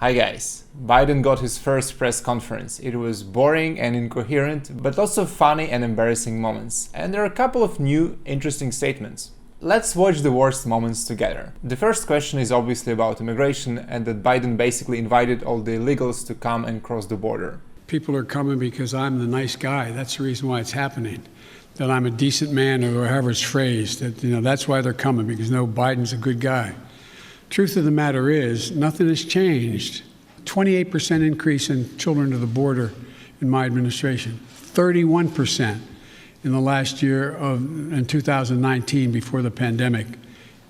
Hi guys, Biden got his first press conference. It was boring and incoherent, but lots of funny and embarrassing moments. And there are a couple of new, interesting statements. Let's watch the worst moments together. The first question is obviously about immigration and that Biden basically invited all the illegals to come and cross the border. People are coming because I'm the nice guy. That's the reason why it's happening. That I'm a decent man, or however it's phrased. That's why they're coming, because Biden's a good guy. Truth of the matter is, nothing has changed. 28% increase in children to the border in my administration. 31% in the last year in 2019, before the pandemic,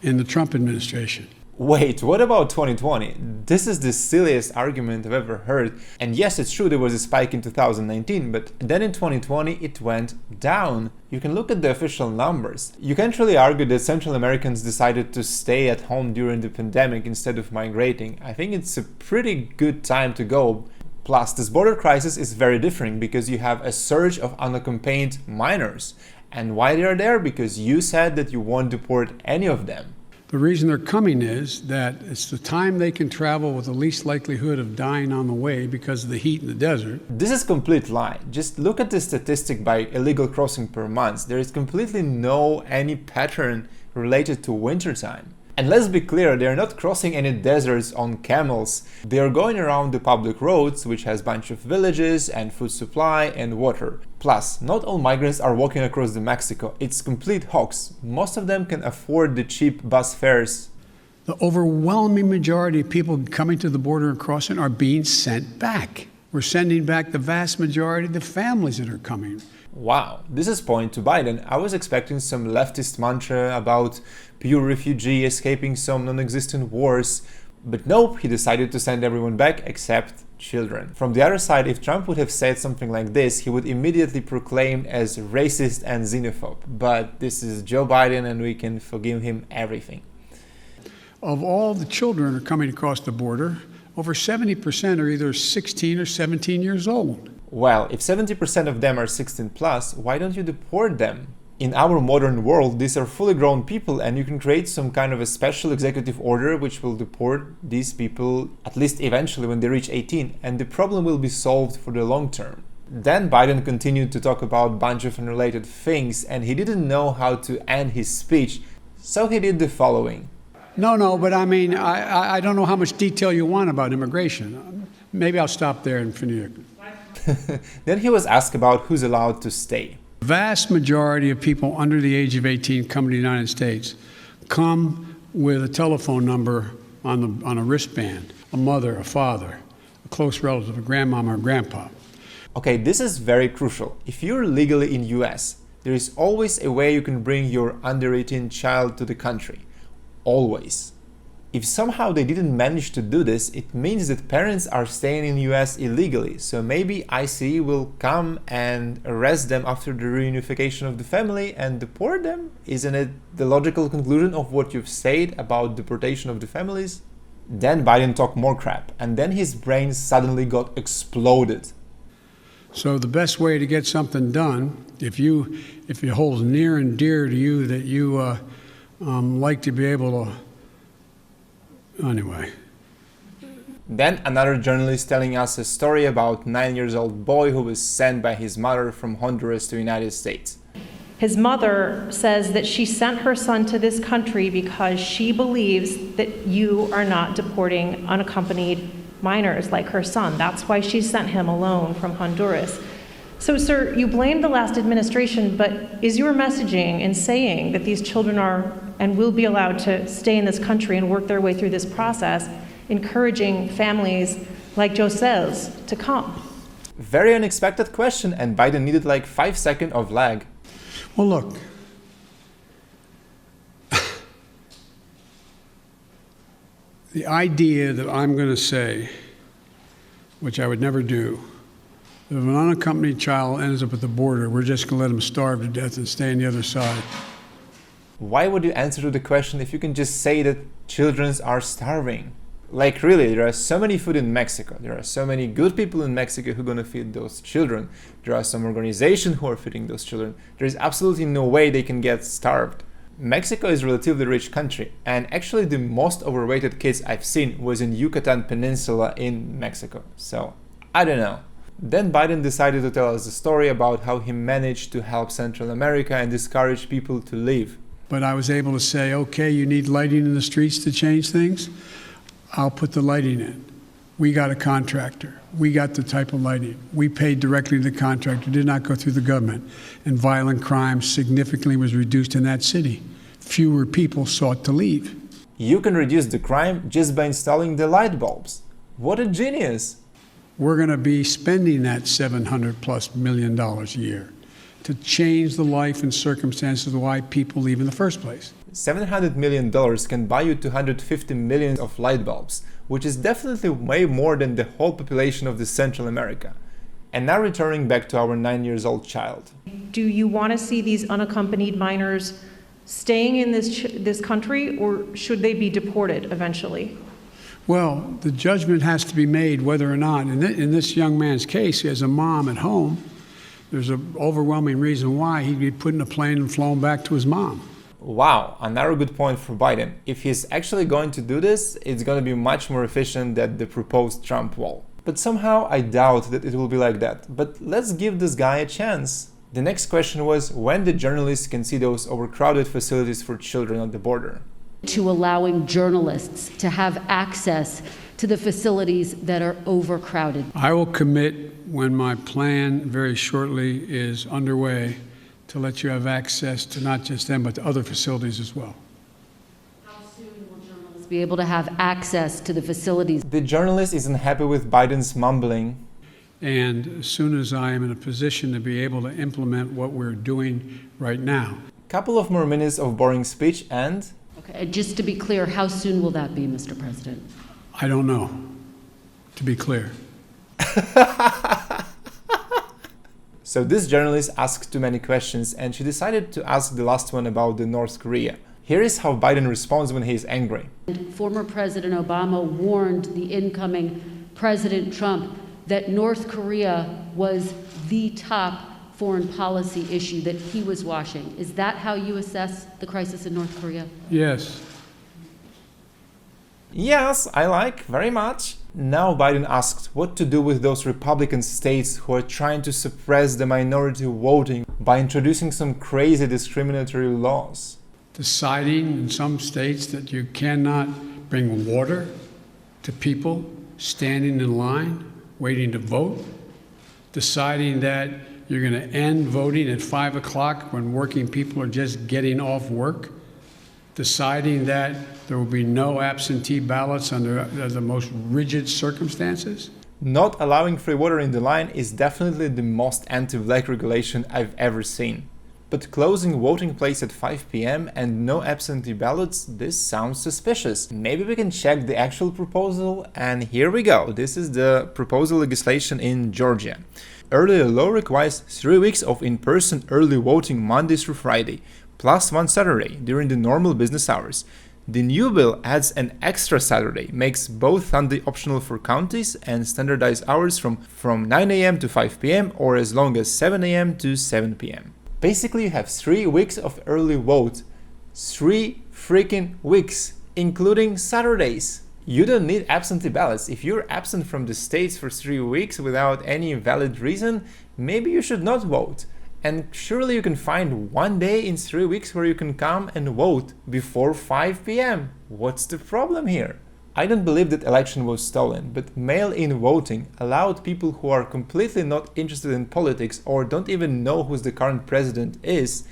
in the Trump administration. Wait, what about 2020? This is the silliest argument I've ever heard. And yes, it's true there was a spike in 2019, but then in 2020 it went down. You can look at the official numbers. You can't really argue that Central Americans decided to stay at home during the pandemic instead of migrating. I think it's a pretty good time to go. Plus, this border crisis is very different because you have a surge of unaccompanied minors. And why they are there? Because you said that you won't deport any of them. The reason they're coming is that it's the time they can travel with the least likelihood of dying on the way because of the heat in the desert. This is a complete lie. Just look at the statistic by illegal crossing per month. There is completely any pattern related to wintertime. And let's be clear, they are not crossing any deserts on camels. They are going around the public roads, which has a bunch of villages and food supply and water. Plus, not all migrants are walking across the Mexico. It's complete hoax. Most of them can afford the cheap bus fares. The overwhelming majority of people coming to the border and crossing are being sent back. We're sending back the vast majority of the families that are coming. Wow, this is point to Biden. I was expecting some leftist mantra about pure refugee escaping some non-existent wars, but nope, he decided to send everyone back except children. From the other side, if Trump would have said something like this, he would immediately proclaim as racist and xenophobe. But this is Joe Biden and we can forgive him everything. Of all the children who are coming across the border, over 70% are either 16 or 17 years old. Well, if 70% of them are 16 plus, why don't you deport them? In our modern world, these are fully grown people and you can create some kind of a special executive order which will deport these people at least eventually when they reach 18, and the problem will be solved for the long term. Then Biden continued to talk about a bunch of unrelated things and he didn't know how to end his speech, so he did the following. No, but I mean, I don't know how much detail you want about immigration. Maybe I'll stop there and finish. Then he was asked about who's allowed to stay. The vast majority of people under the age of 18 come to the United States come with a telephone number on a wristband, a mother, a father, a close relative, a grandmama or grandpa. Okay, this is very crucial. If you're legally in US, there is always a way you can bring your under 18 child to the country. Always. If somehow they didn't manage to do this, it means that parents are staying in US illegally, so maybe ICE will come and arrest them after the reunification of the family and deport them? Isn't it the logical conclusion of what you've said about deportation of the families? Then Biden talked more crap, and then his brain suddenly got exploded. So the best way to get something done, if it holds near and dear to you that you like to be able to. Anyway. Then another journalist telling us a story about a 9-year-old boy who was sent by his mother from Honduras to the United States. His mother says that she sent her son to this country because she believes that you are not deporting unaccompanied minors like her son. That's why she sent him alone from Honduras. So, sir, you blame the last administration, but is your messaging in saying that these children are and will be allowed to stay in this country and work their way through this process, encouraging families like Josel's to come? Very unexpected question, and Biden needed like 5 seconds of lag. Well, look. The idea that I'm going to say, which I would never do, if an unaccompanied child ends up at the border, we're just going to let him starve to death and stay on the other side. Why would you answer to the question if you can just say that children are starving? Like really, there are so many food in Mexico. There are so many good people in Mexico who are going to feed those children. There are some organizations who are feeding those children. There is absolutely no way they can get starved. Mexico is a relatively rich country, and actually the most overweighted kids I've seen was in Yucatan Peninsula in Mexico. So, I don't know. Then Biden decided to tell us a story about how he managed to help Central America and discourage people to leave. But I was able to say, okay, you need lighting in the streets to change things? I'll put the lighting in. We got a contractor. We got the type of lighting. We paid directly to the contractor, did not go through the government. And violent crime significantly was reduced in that city. Fewer people sought to leave. You can reduce the crime just by installing the light bulbs. What a genius! We're going to be spending that $700+ million a year to change the life and circumstances of why people leave in the first place. $700 million can buy you 250 million of light bulbs, which is definitely way more than the whole population of the Central America. And now returning back to our 9-year-old child. Do you want to see these unaccompanied minors staying in this country, or should they be deported eventually? Well, the judgment has to be made whether or not, in this young man's case, he has a mom at home. There's an overwhelming reason why he'd be put in a plane and flown back to his mom. Wow, another good point for Biden. If he's actually going to do this, it's going to be much more efficient than the proposed Trump wall. But somehow I doubt that it will be like that. But let's give this guy a chance. The next question was when the journalists can see those overcrowded facilities for children at the border. To allowing journalists to have access to the facilities that are overcrowded. I will commit when my plan very shortly is underway to let you have access to not just them, but to other facilities as well. How soon will journalists be able to have access to the facilities? The journalist isn't happy with Biden's mumbling. And as soon as I am in a position to be able to implement what we're doing right now. Couple of more minutes of boring speech and... Okay, just to be clear, how soon will that be, Mr. President? I don't know, to be clear. So this journalist asked too many questions and she decided to ask the last one about the North Korea. Here is how Biden responds when he is angry. Former President Obama warned the incoming President Trump that North Korea was the top foreign policy issue that he was watching. Is that how you assess the crisis in North Korea? Yes. Yes, I like, very much. Now Biden asked what to do with those Republican states who are trying to suppress the minority voting by introducing some crazy discriminatory laws. Deciding in some states that you cannot bring water to people standing in line, waiting to vote. Deciding that you're going to end voting at 5 o'clock when working people are just getting off work. Deciding that there will be no absentee ballots under the most rigid circumstances. Not allowing free water in the line is definitely the most anti-black regulation I've ever seen. But closing voting place at 5 p.m. and no absentee ballots, this sounds suspicious. Maybe we can check the actual proposal, and here we go. This is the proposal legislation in Georgia. Earlier law requires 3 weeks of in-person early voting Monday through Friday, plus 1 Saturday during the normal business hours. The new bill adds an extra Saturday, makes both Sunday optional for counties and standardized hours from 9 a.m. to 5 p.m. or as long as 7 a.m. to 7 p.m. Basically, you have 3 weeks of early vote. 3 freaking weeks, including Saturdays. You don't need absentee ballots. If you're absent from the states for 3 weeks without any valid reason, maybe you should not vote. And surely you can find 1 day in 3 weeks where you can come and vote before 5 p.m. What's the problem here? I don't believe that election was stolen, but mail-in voting allowed people who are completely not interested in politics or don't even know who the current president is,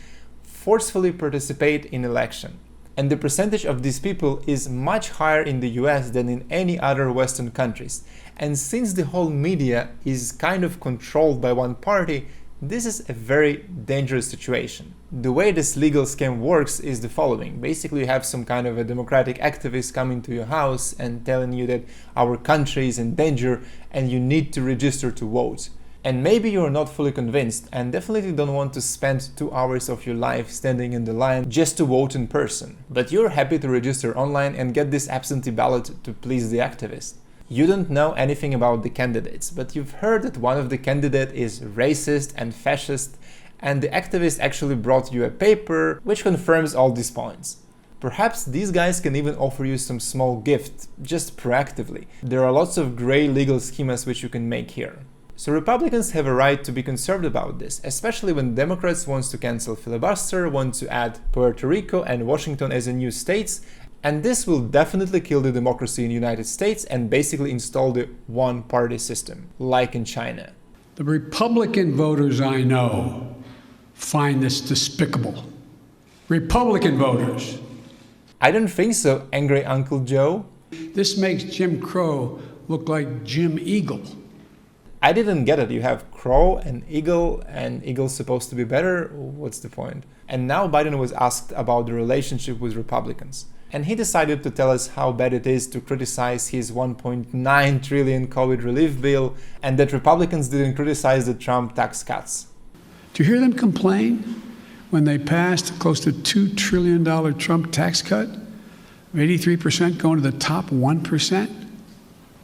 forcefully participate in election. And the percentage of these people is much higher in the US than in any other Western countries. And since the whole media is kind of controlled by one party, this is a very dangerous situation. The way this legal scam works is the following. Basically, you have some kind of a democratic activist coming to your house and telling you that our country is in danger and you need to register to vote. And maybe you're not fully convinced and definitely don't want to spend 2 hours of your life standing in the line just to vote in person. But you're happy to register online and get this absentee ballot to please the activist. You don't know anything about the candidates, but you've heard that one of the candidates is racist and fascist and the activist actually brought you a paper which confirms all these points. Perhaps these guys can even offer you some small gift, just proactively. There are lots of gray legal schemas which you can make here. So Republicans have a right to be concerned about this, especially when Democrats want to cancel filibuster, want to add Puerto Rico and Washington as a new states, and this will definitely kill the democracy in the United States and basically install the one-party system, like in China. The Republican voters I know find this despicable. Republican voters. I don't think so, angry Uncle Joe. This makes Jim Crow look like Jim Eagle. I didn't get it. You have Crow and Eagle's supposed to be better? What's the point? And now Biden was asked about the relationship with Republicans. And he decided to tell us how bad it is to criticize his $1.9 trillion COVID relief bill and that Republicans didn't criticize the Trump tax cuts. Do you hear them complain when they passed close to $2 trillion Trump tax cut? 83% going to the top 1%?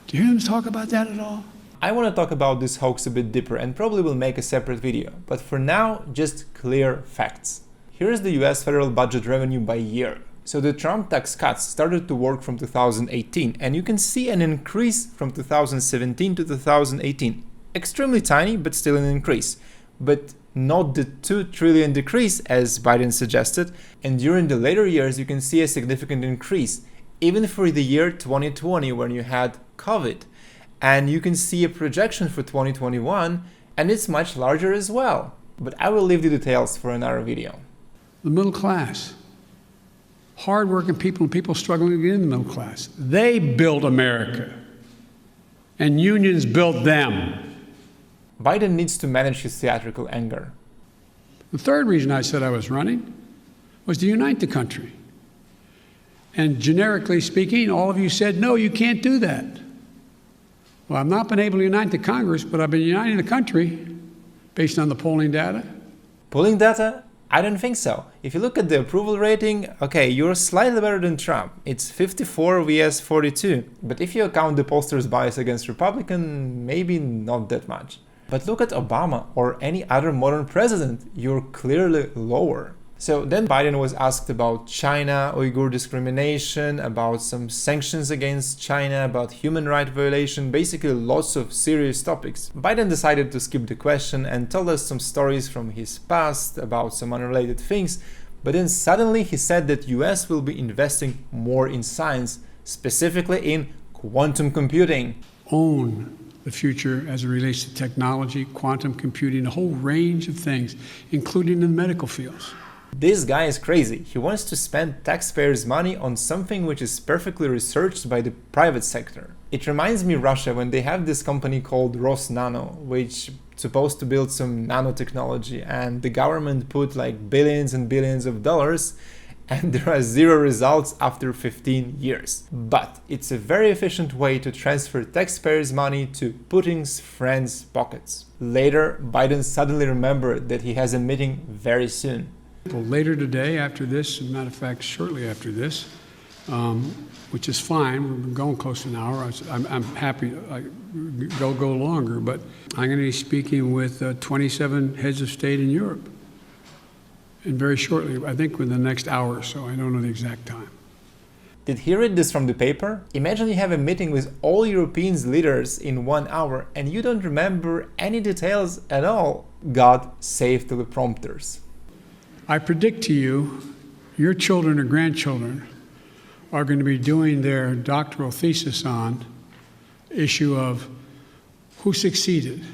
Do you hear them talk about that at all? I want to talk about this hoax a bit deeper and probably will make a separate video, but for now, just clear facts. Here is the US federal budget revenue by year. So the Trump tax cuts started to work from 2018, and you can see an increase from 2017 to 2018. Extremely tiny, but still an increase. But not the 2 trillion decrease as Biden suggested, and during the later years you can see a significant increase, even for the year 2020 when you had COVID. And you can see a projection for 2021, and it's much larger as well. But I will leave the details for another video. The middle class. Hardworking people and people struggling to get in the middle class. They built America, and unions built them. Biden needs to manage his theatrical anger. The third reason I said I was running was to unite the country. And generically speaking, all of you said, no, you can't do that. Well, I've not been able to unite the Congress, but I've been uniting the country based on the polling data. Polling data? I don't think so. If you look at the approval rating, okay, you're slightly better than Trump. It's 54 vs 42. But if you account the pollsters' bias against Republican, maybe not that much. But look at Obama or any other modern president, you're clearly lower. So then Biden was asked about China, Uyghur discrimination, about some sanctions against China, about human rights violation, basically lots of serious topics. Biden decided to skip the question and told us some stories from his past about some unrelated things, but then suddenly he said that US will be investing more in science, specifically in quantum computing. Own the future as it relates to technology, quantum computing, a whole range of things, including in the medical fields. This guy is crazy. He wants to spend taxpayers' money on something which is perfectly researched by the private sector. It reminds me of Russia when they have this company called Rosnano, which is supposed to build some nanotechnology, and the government put like billions and billions of dollars, and there are zero results after 15 years. But it's a very efficient way to transfer taxpayers' money to Putin's friends' pockets. Later, Biden suddenly remembered that he has a meeting very soon. Well, later today, after this, as a matter of fact, shortly after this, which is fine, we've been going close to an hour. I'm happy to go longer, but I'm going to be speaking with 27 heads of state in Europe. And very shortly, I think within the next hour or so, I don't know the exact time. Did he read this from the paper? Imagine you have a meeting with all European leaders in 1 hour and you don't remember any details at all. God save teleprompters. I predict to you, your children or grandchildren are going to be doing their doctoral thesis on issue of who succeeded,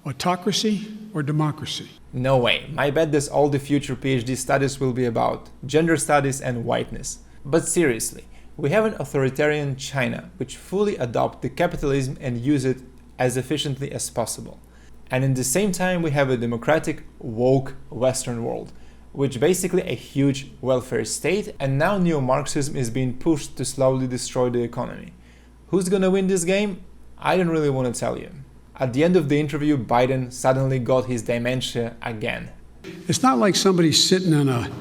autocracy or democracy. No way. My bet is all the future PhD studies will be about gender studies and whiteness. But seriously, we have an authoritarian China which fully adopt the capitalism and use it as efficiently as possible. And in the same time we have a democratic, woke Western world, which basically a huge welfare state, and now neo-Marxism is being pushed to slowly destroy the economy. Who's gonna win this game? I don't really want to tell you. At the end of the interview, Biden suddenly got his dementia again. It's not like somebody sitting on a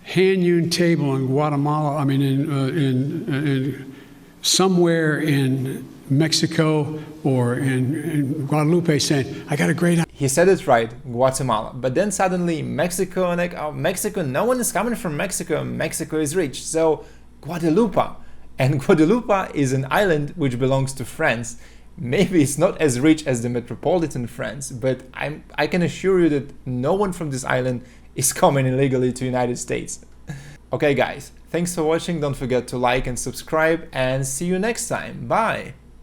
hand-hewn table in Guatemala, in somewhere in Mexico or in Guadalupe saying, I got a great idea. he said it right, Guatemala. But then suddenly Mexico, and like, oh, Mexico, no one is coming from Mexico. Mexico is rich. So Guadalupe. And Guadalupe is an island which belongs to France. Maybe it's not as rich as the metropolitan France, but I can assure you that no one from this island is coming illegally to the United States. Okay guys, thanks for watching. Don't forget to like and subscribe, and see you next time. Bye!